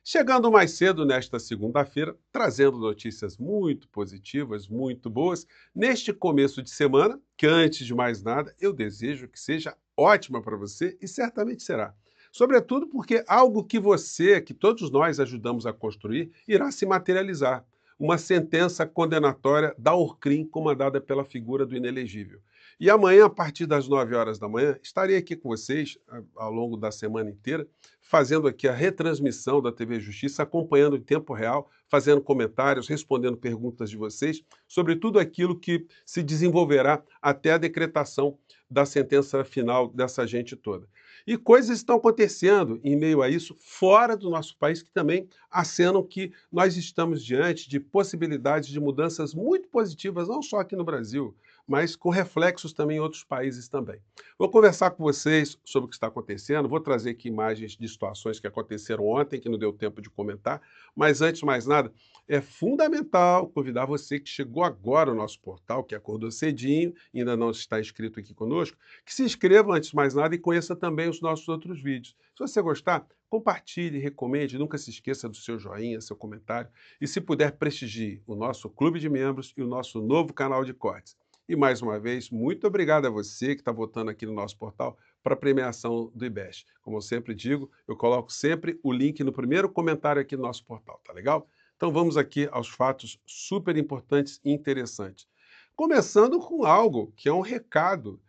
Chegando mais cedo nesta segunda-feira, trazendo notícias muito positivas, muito boas, neste começo de semana, que antes de mais nada, eu desejo que seja ótima para você e certamente será. Sobretudo porque algo que você, que todos nós ajudamos a construir, irá se materializar. Uma sentença condenatória da Orcrim, comandada pela figura do inelegível. E amanhã, a partir das 9 horas da manhã, estarei aqui com vocês, ao longo da semana inteira, fazendo aqui a retransmissão da TV Justiça, acompanhando em tempo real, fazendo comentários, respondendo perguntas de vocês sobre tudo aquilo que se desenvolverá até a decretação da sentença final dessa gente toda. E coisas estão acontecendo em meio a isso, fora do nosso país, que também acenam que nós estamos diante de possibilidades de mudanças muito positivas, não só aqui no Brasil, mas com reflexos também em outros países também. Vou conversar com vocês sobre o que está acontecendo, vou trazer aqui imagens de situações que aconteceram ontem, que não deu tempo de comentar, mas antes de mais nada, é fundamental convidar você que chegou agora ao nosso portal, que acordou cedinho, ainda não está inscrito aqui conosco, que se inscreva antes de mais nada e conheça também os nossos outros vídeos. Se você gostar, compartilhe, recomende, nunca se esqueça do seu joinha, seu comentário e, se puder, prestigie o nosso clube de membros e o nosso novo canal de cortes. E, mais uma vez, muito obrigado a você que está votando aqui no nosso portal para a premiação do IBEST. Como eu sempre digo, eu coloco sempre o link no primeiro comentário aqui no nosso portal, tá legal? Então vamos aqui aos fatos super importantes e interessantes. Começando com algo que é um recado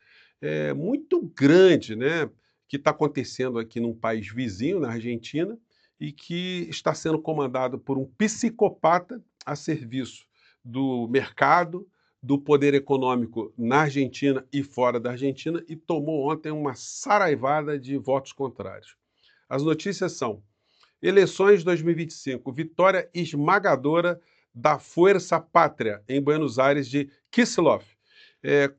muito grande, né, que está acontecendo aqui num país vizinho, na Argentina, e que está sendo comandado por um psicopata a serviço do mercado, do poder econômico na Argentina e fora da Argentina, e tomou ontem uma saraivada de votos contrários. As notícias são: eleições 2025, vitória esmagadora da Fuerza Pátria em Buenos Aires de Kicillof.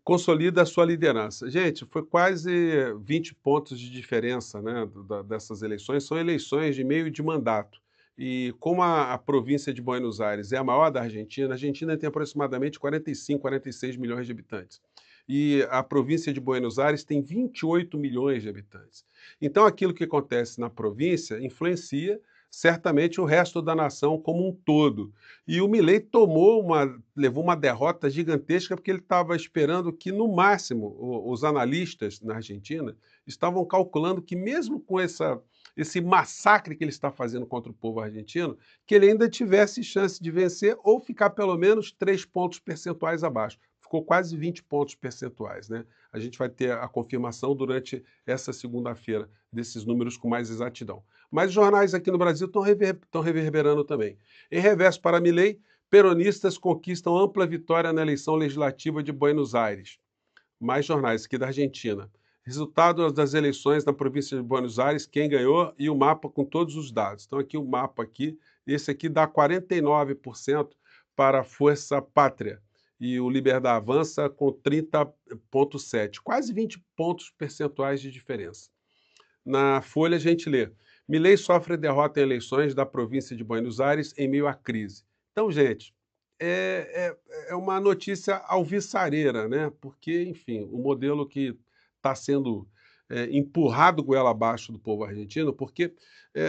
Consolida a sua liderança. Gente, foi quase 20 pontos de diferença, né, dessas eleições. São eleições de meio de mandato. E como a província de Buenos Aires é a maior da Argentina, a Argentina tem aproximadamente 45, 46 milhões de habitantes. E a província de Buenos Aires tem 28 milhões de habitantes. Então, aquilo que acontece na província influencia certamente o resto da nação como um todo. E o Milei levou uma derrota gigantesca porque ele estava esperando que, no máximo, os analistas na Argentina estavam calculando que, mesmo com esse massacre que ele está fazendo contra o povo argentino, que ele ainda tivesse chance de vencer ou ficar pelo menos 3 pontos percentuais abaixo. Ficou quase 20 pontos percentuais, né? A gente vai ter a confirmação durante essa segunda-feira desses números com mais exatidão. Mas os jornais aqui no Brasil estão reverberando também. Em revés para Milei, peronistas conquistam ampla vitória na eleição legislativa de Buenos Aires. Mais jornais aqui da Argentina. Resultado das eleições na província de Buenos Aires, quem ganhou e o mapa com todos os dados. Então aqui o mapa aqui, esse aqui dá 49% para a Força Pátria. E o Liberdade Avança com 30,7%, quase 20 pontos percentuais de diferença. Na Folha a gente lê: Milei sofre derrota em eleições da província de Buenos Aires em meio à crise. Então, gente, é uma notícia alvissareira, né? Porque, enfim, o modelo que está sendo empurrado goela abaixo do povo argentino, porque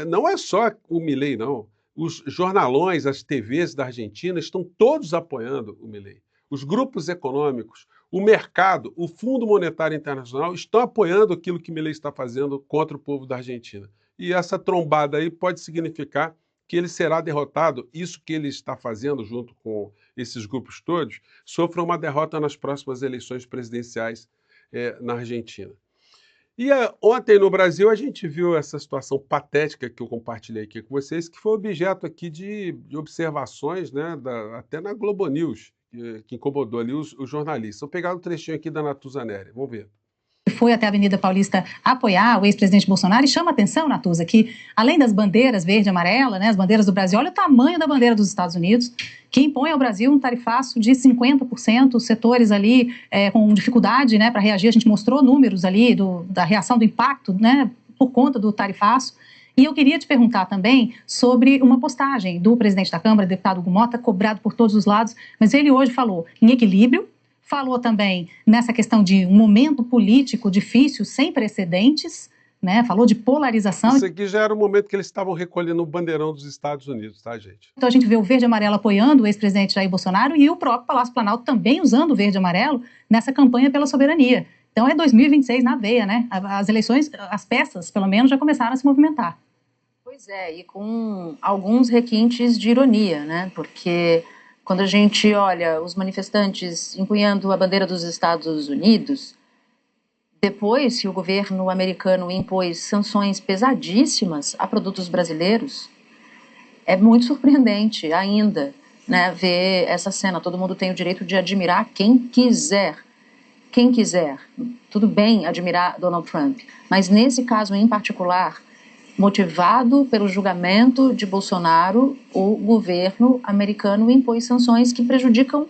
não é só o Milei, não. Os jornalões, as TVs da Argentina estão todos apoiando o Milei. Os grupos econômicos, o mercado, o Fundo Monetário Internacional estão apoiando aquilo que Milei está fazendo contra o povo da Argentina. E essa trombada aí pode significar que ele será derrotado. Isso que ele está fazendo junto com esses grupos todos sofra uma derrota nas próximas eleições presidenciais na Argentina. E ontem no Brasil a gente viu essa situação patética que eu compartilhei aqui com vocês, que foi objeto aqui de observações, né, até na Globo News, que incomodou ali os jornalistas. Vou pegar um trechinho aqui da Natuza Neri, vamos ver. Foi até a Avenida Paulista apoiar o ex-presidente Bolsonaro, e chama atenção, Natuza, que além das bandeiras verde e amarela, né, as bandeiras do Brasil, olha o tamanho da bandeira dos Estados Unidos, que impõe ao Brasil um tarifaço de 50%, os setores ali com dificuldade, né, para reagir. A gente mostrou números ali da reação, do impacto, né, por conta do tarifaço. E eu queria te perguntar também sobre uma postagem do presidente da Câmara, deputado Hugo Mota, cobrado por todos os lados, mas ele hoje falou em equilíbrio, falou também nessa questão de um momento político difícil, sem precedentes, né? Falou de polarização. Isso aqui já era o momento que eles estavam recolhendo o bandeirão dos Estados Unidos, tá, gente? Então a gente vê o verde e amarelo apoiando o ex-presidente Jair Bolsonaro e o próprio Palácio Planalto também usando o verde e amarelo nessa campanha pela soberania. Então é 2026 na veia, né? As eleições, as peças, pelo menos, já começaram a se movimentar. Pois é, e com alguns requintes de ironia, né? Porque quando a gente olha os manifestantes empunhando a bandeira dos Estados Unidos, depois que o governo americano impôs sanções pesadíssimas a produtos brasileiros, é muito surpreendente ainda, né, ver essa cena. Todo mundo tem o direito de admirar quem quiser. Quem quiser. Tudo bem admirar Donald Trump, mas nesse caso em particular, motivado pelo julgamento de Bolsonaro, o governo americano impôs sanções que prejudicam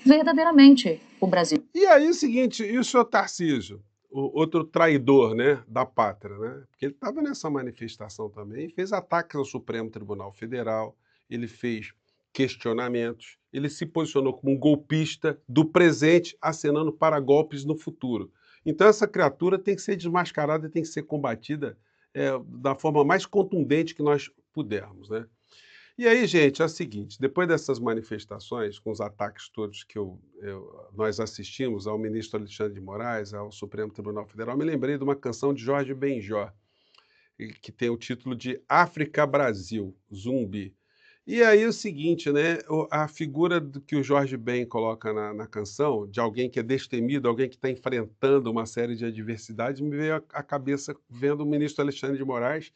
verdadeiramente o Brasil. E aí é o seguinte, e o senhor Tarcísio, o outro traidor, né, da pátria, né? Porque ele estava nessa manifestação também, fez ataques ao Supremo Tribunal Federal, ele fez questionamentos, ele se posicionou como um golpista do presente, acenando para golpes no futuro. Então essa criatura tem que ser desmascarada, tem que ser combatida da forma mais contundente que nós pudermos, né? E aí, gente, é o seguinte, depois dessas manifestações, com os ataques todos que nós assistimos ao ministro Alexandre de Moraes, ao Supremo Tribunal Federal, me lembrei de uma canção de Jorge Benjor, que tem o título de África Brasil, Zumbi. E aí é o seguinte, né, a figura que o Jorge Ben coloca na canção, de alguém que é destemido, alguém que está enfrentando uma série de adversidades, me veio à cabeça vendo o ministro Alexandre de Moraes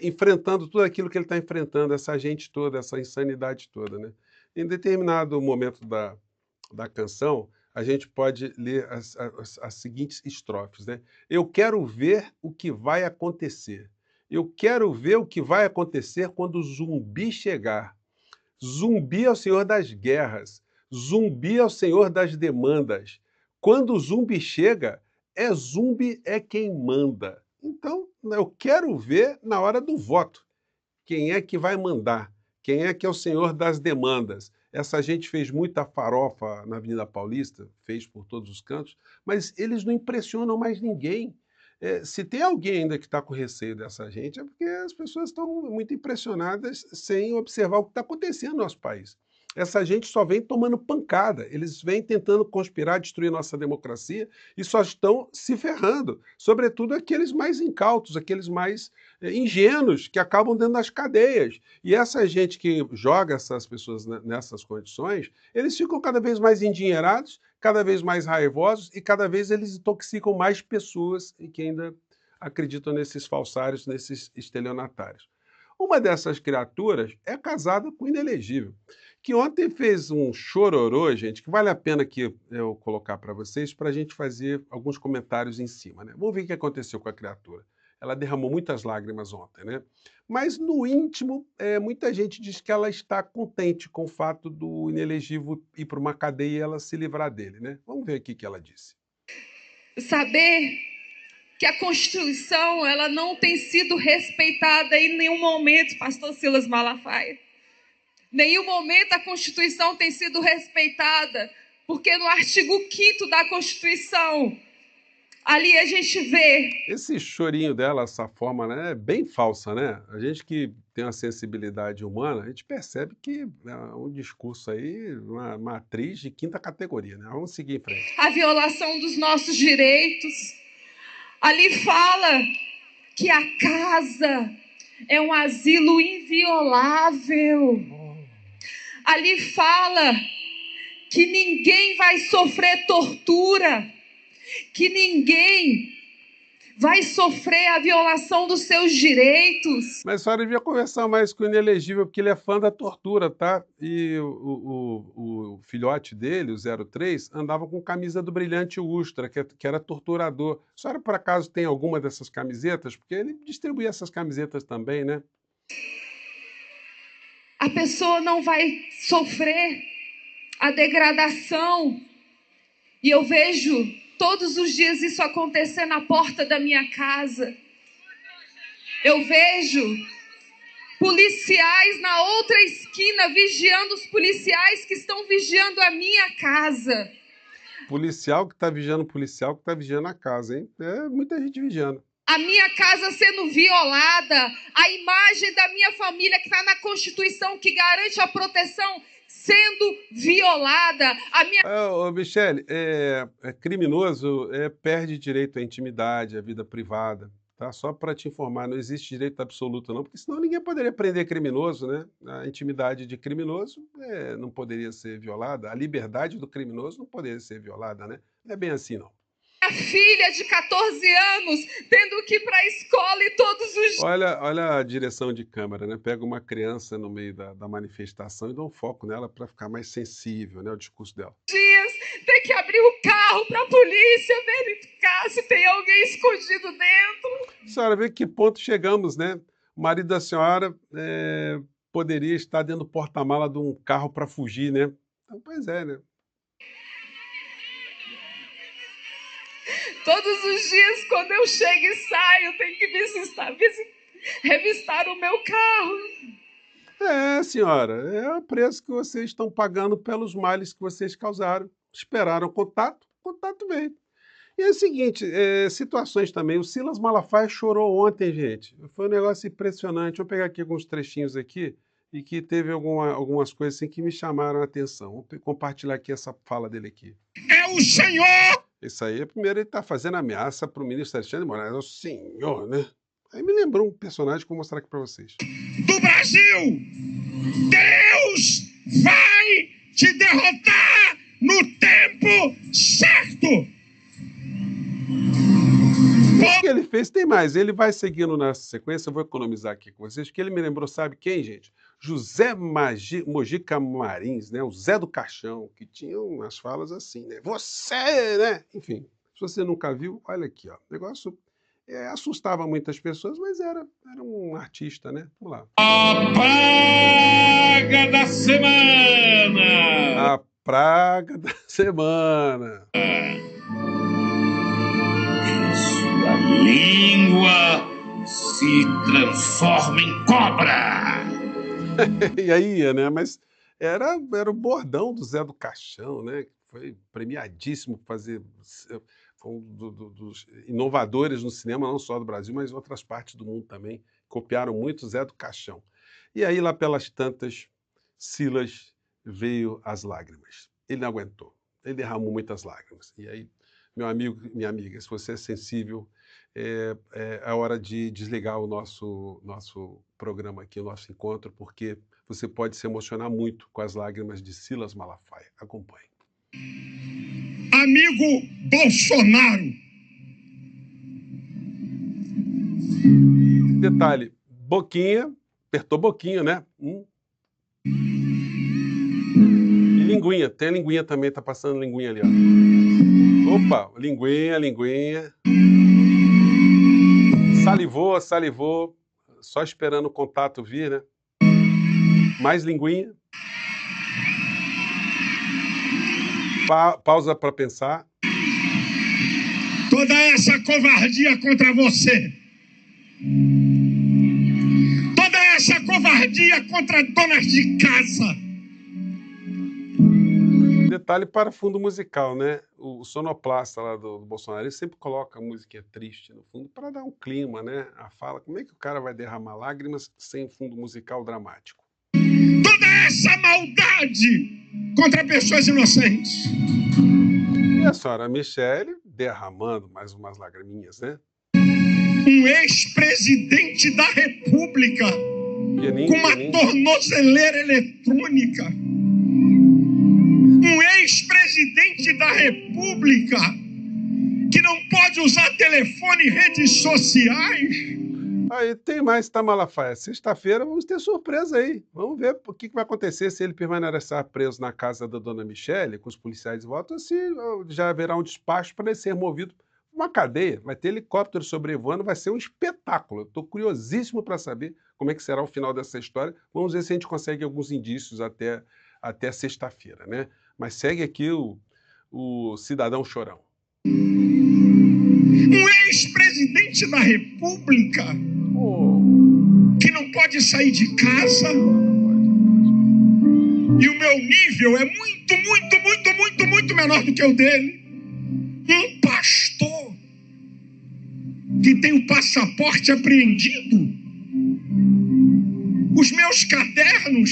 enfrentando tudo aquilo que ele está enfrentando, essa gente toda, essa insanidade toda, né? Em determinado momento da canção, a gente pode ler as seguintes estrofes, né? Eu quero ver o que vai acontecer. Eu quero ver o que vai acontecer quando o zumbi chegar. Zumbi é o senhor das guerras. Zumbi é o senhor das demandas. Quando o zumbi chega, zumbi é quem manda. Então, eu quero ver na hora do voto quem é que vai mandar, quem é que é o senhor das demandas. Essa gente fez muita farofa na Avenida Paulista, fez por todos os cantos, mas eles não impressionam mais ninguém. Se tem alguém ainda que está com receio dessa gente, é porque as pessoas estão muito impressionadas sem observar o que está acontecendo no nosso país. Essa gente só vem tomando pancada, eles vêm tentando conspirar, destruir nossa democracia e só estão se ferrando, sobretudo aqueles mais incautos, aqueles mais ingênuos que acabam dentro das cadeias. E essa gente que joga essas pessoas nessas condições, eles ficam cada vez mais endinheirados, cada vez mais raivosos e cada vez eles intoxicam mais pessoas e que ainda acreditam nesses falsários, nesses estelionatários. Uma dessas criaturas é casada com o inelegível, que ontem fez um chororô, gente, que vale a pena que eu colocar para vocês, para a gente fazer alguns comentários em cima, né? Vamos ver o que aconteceu com a criatura. Ela derramou muitas lágrimas ontem, né? Mas no íntimo, muita gente diz que ela está contente com o fato do inelegível ir para uma cadeia e ela se livrar dele, né? Vamos ver aqui o que ela disse. Saber que a Constituição ela não tem sido respeitada em nenhum momento, pastor Silas Malafaia. Nenhum momento a Constituição tem sido respeitada, porque no artigo 5º da Constituição, ali a gente vê... Esse chorinho dela, essa forma, né, é bem falsa, né? A gente que tem uma sensibilidade humana, a gente percebe que é um discurso aí, uma atriz de 5ª categoria, né? Vamos seguir em frente. A violação dos nossos direitos. Ali fala que a casa é um asilo inviolável. Ali fala que ninguém vai sofrer tortura, que ninguém vai sofrer a violação dos seus direitos. Mas a senhora devia conversar mais com o inelegível, porque ele é fã da tortura, tá? E o filhote dele, o 03, andava com camisa do Brilhante Ustra, que era torturador. A senhora, por acaso, tem alguma dessas camisetas? Porque ele distribuía essas camisetas também, né? A pessoa não vai sofrer a degradação. E eu vejo todos os dias isso acontecer na porta da minha casa. Eu vejo policiais na outra esquina vigiando os policiais que estão vigiando a minha casa. Policial que está vigiando a casa, hein? É muita gente vigiando. a minha casa sendo violada, a imagem da minha família que está na Constituição, que garante a proteção, sendo violada. A minha... Michele, criminoso perde direito à intimidade, à vida privada. Tá? Só para te informar, não existe direito absoluto não, porque senão ninguém poderia prender criminoso, né? A intimidade de criminoso não poderia ser violada, a liberdade do criminoso não poderia ser violada, né? Não é bem assim, não. A filha de 14 anos tendo que ir para a escola e todos os dias. Olha a direção de câmera, né? Pega uma criança no meio da manifestação e dá um foco nela para ficar mais sensível, né? O discurso dela. Tem que abrir o carro para a polícia verificar se tem alguém escondido dentro. A senhora vê que ponto chegamos, né? O marido da senhora poderia estar dentro do porta-mala de um carro para fugir, né? Então, pois é, né? Todos os dias, quando eu chego e saio, tenho que revistar o meu carro. Senhora, é o preço que vocês estão pagando pelos males que vocês causaram. Esperaram contato veio. E é o seguinte, situações também. O Silas Malafaia chorou ontem, gente. Foi um negócio impressionante. Vou pegar aqui alguns trechinhos aqui e que teve algumas coisas assim que me chamaram a atenção. Vou compartilhar aqui essa fala dele aqui. É o Senhor! Isso aí, primeiro ele está fazendo ameaça para o ministro Alexandre de Moraes. É o senhor, né? Aí me lembrou um personagem que eu vou mostrar aqui para vocês. Do Brasil! Deus vai te derrotar no tempo certo! O que ele fez tem mais. Ele vai seguindo nessa sequência, eu vou economizar aqui com vocês, que ele me lembrou, sabe quem, gente? José Mojica Marins, né? O Zé do Caixão, que tinha umas falas assim, né? Você, né? Enfim, se você nunca viu, olha aqui, ó. O negócio assustava muitas pessoas, mas era um artista, né? Vamos lá. A praga da semana! A praga da semana. Sua língua se transforma em cobra! E aí, né? Mas era o bordão do Zé do Caixão, né? Foi premiadíssimo por fazer. Foi um dos inovadores no cinema, não só do Brasil, mas em outras partes do mundo também. Copiaram muito o Zé do Caixão. E aí, lá pelas tantas, Silas veio às lágrimas. Ele não aguentou. Ele derramou muitas lágrimas. E aí, meu amigo, minha amiga, se você é sensível, é a hora de desligar o nosso programa aqui, o nosso encontro, porque você pode se emocionar muito com as lágrimas de Silas Malafaia. Acompanhe. Amigo Bolsonaro. Detalhe, boquinha, apertou boquinha, né? E linguinha, tem a linguinha também, tá passando linguinha ali, ó. Opa, linguinha. Salivou, só esperando o contato vir, né? Mais linguinha. Pausa para pensar. Toda essa covardia contra você. Toda essa covardia contra donas de casa. Detalhe para fundo musical, né? O sonoplasta lá do Bolsonaro, ele sempre coloca a música triste no fundo para dar um clima, né? A fala, como é que o cara vai derramar lágrimas sem fundo musical dramático? Toda essa maldade contra pessoas inocentes. E a senhora Michele derramando mais umas lagriminhas, né? Um ex-presidente da República com uma tornozeleira eletrônica. Um ex-presidente da República que não pode usar telefone e redes sociais. Aí tem mais, tá, Malafaia? Sexta-feira vamos ter surpresa aí. Vamos ver o que vai acontecer se ele permanecer preso na casa da dona Michele, com os policiais de volta, ou se já haverá um despacho para ele ser movido uma cadeia. Vai ter helicóptero sobrevoando, vai ser um espetáculo. Estou curiosíssimo para saber como é que será o final dessa história. Vamos ver se a gente consegue alguns indícios até sexta-feira, né? Mas segue aqui o cidadão chorão. Um ex-presidente da República que não pode sair de casa. E o meu nível é muito menor do que o dele. Um pastor que tem o passaporte apreendido, os meus cadernos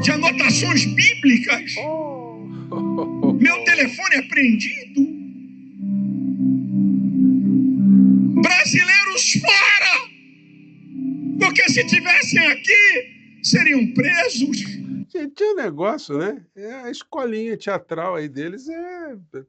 de anotações bíblicas, meu telefone apreendido. Brasileiros fora! Porque se tivessem aqui, seriam presos. Gente, é um negócio, né? A escolinha teatral aí deles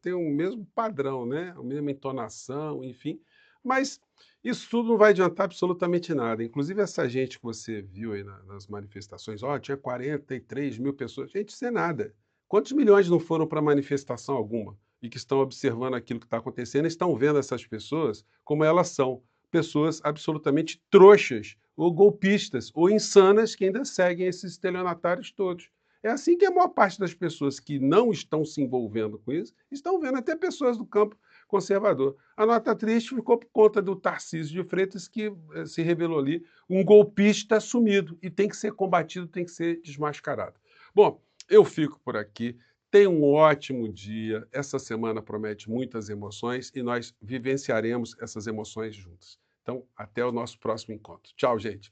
tem o mesmo padrão, né? A mesma entonação, enfim. Mas isso tudo não vai adiantar absolutamente nada. Inclusive, essa gente que você viu aí nas manifestações, tinha 43 mil pessoas. Gente, isso é nada. Quantos milhões não foram para manifestação alguma? E que estão observando aquilo que está acontecendo, estão vendo essas pessoas como elas são. Pessoas absolutamente trouxas, ou golpistas, ou insanas, que ainda seguem esses estelionatários todos. É assim que a maior parte das pessoas que não estão se envolvendo com isso, estão vendo, até pessoas do campo conservador. A nota triste ficou por conta do Tarcísio de Freitas, que se revelou ali um golpista assumido, e tem que ser combatido, tem que ser desmascarado. Bom, eu fico por aqui. Tenha um ótimo dia. Essa semana promete muitas emoções e nós vivenciaremos essas emoções juntos. Então, até o nosso próximo encontro. Tchau, gente!